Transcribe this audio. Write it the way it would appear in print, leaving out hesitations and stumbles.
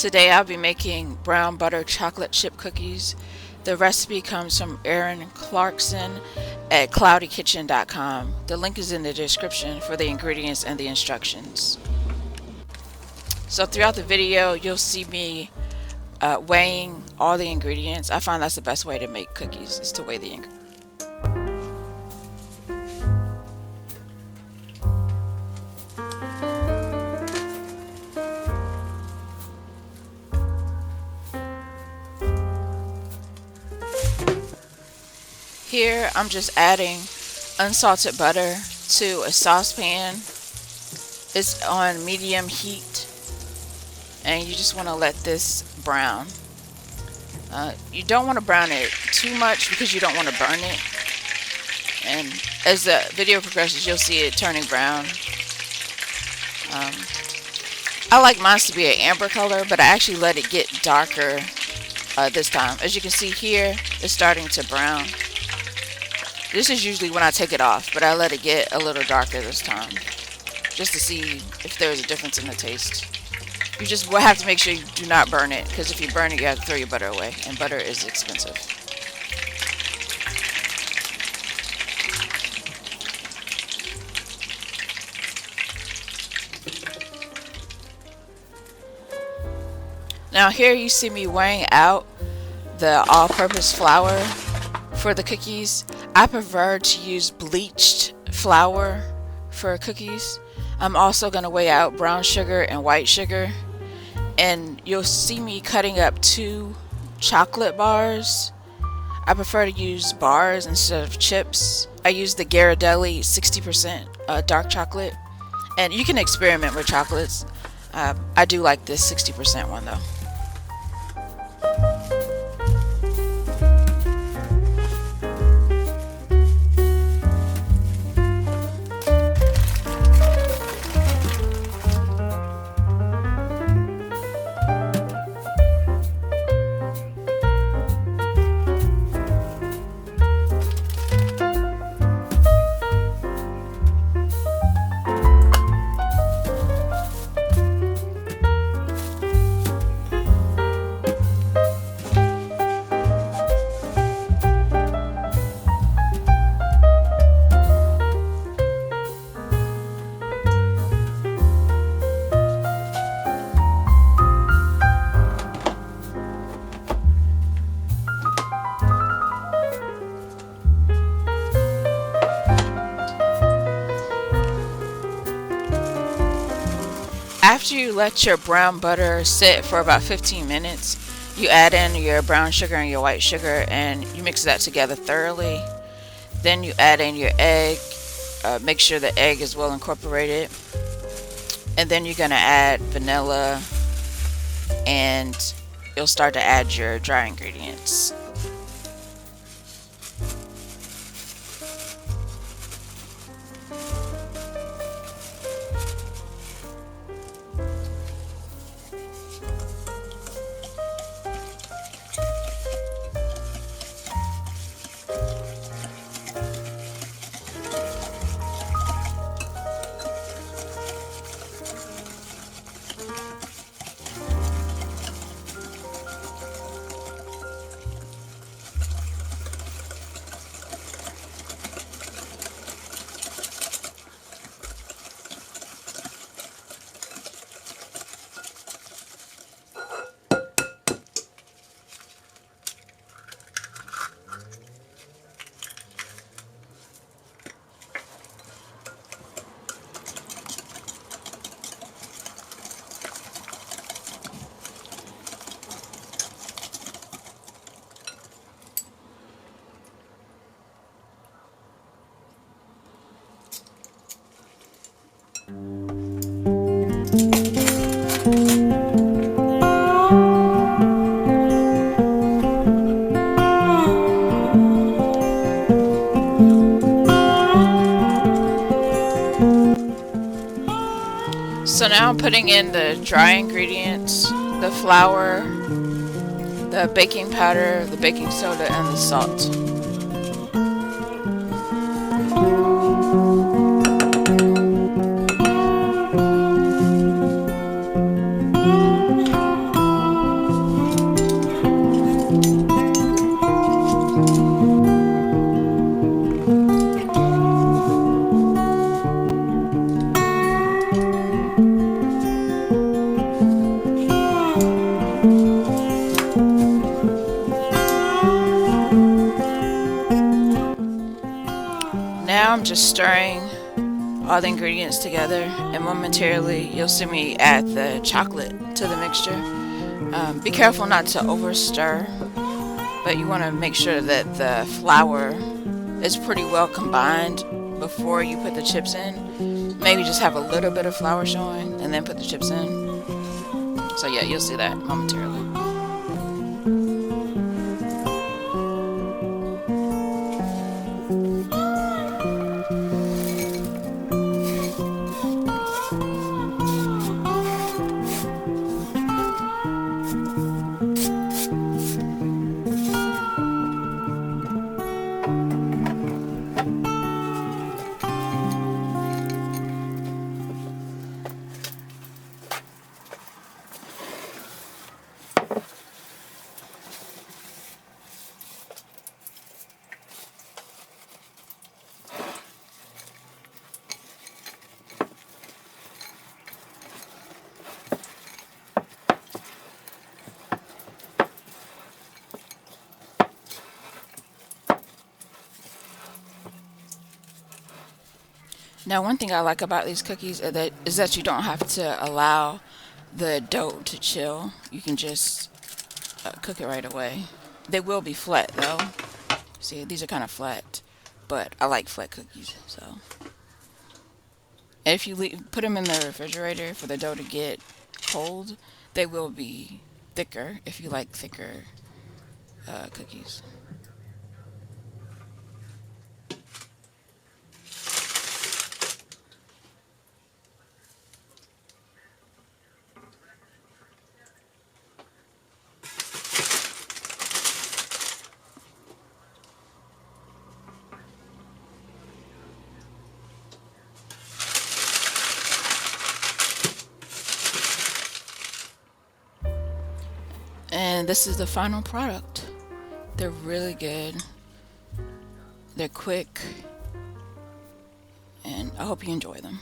Today I'll be making brown butter chocolate chip cookies. The recipe comes from Erin Clarkson at cloudykitchen.com. The link is in the description for the ingredients and the instructions. So throughout the video you'll see me weighing all the ingredients. I find that's the best way to make cookies, is to weigh the ingredients. Here I'm just adding unsalted butter to a saucepan. It's on medium heat and you just want to let this brown. You don't want to brown it too much because you don't want to burn it, and as the video progresses you'll see it turning brown. I like mine to be an amber color, but I actually let it get darker this time. As you can see here, it's starting to brown. This is usually when I take it off, but I let it get a little darker this time, just to see if there's a difference in the taste. You just will have to make sure you do not burn it, because if you burn it, you have to throw your butter away, and butter is expensive. Now here you see me weighing out the all-purpose flour for the cookies. I prefer to use bleached flour for cookies. I'm also going to weigh out brown sugar and white sugar. And you'll see me cutting up 2 chocolate bars. I prefer to use bars instead of chips. I use the Ghirardelli 60% dark chocolate. And you can experiment with chocolates. I do like this 60% one though. After you let your brown butter sit for about 15 minutes, you add in your brown sugar and your white sugar and you mix that together thoroughly. Then you add in your egg. Make sure the egg is well incorporated. And then you're going to add vanilla, and you'll start to add your dry ingredients. So now I'm putting in the dry ingredients, the flour, the baking powder, the baking soda, and the salt. I'm just stirring all the ingredients together, and momentarily you'll see me add the chocolate to the mixture. Be careful not to over stir, but you want to make sure that the flour is pretty well combined before you put the chips in. Maybe just have a little bit of flour showing and then put the chips in. So yeah, you'll see that momentarily. Now, one thing I like about these cookies is that you don't have to allow the dough to chill. You can just cook it right away. They will be flat though. See, these are kind of flat, but I like flat cookies. So, and if you put them in the refrigerator for the dough to get cold, they will be thicker if you like thicker cookies. And this is the final product. They're really good. They're quick, and I hope you enjoy them.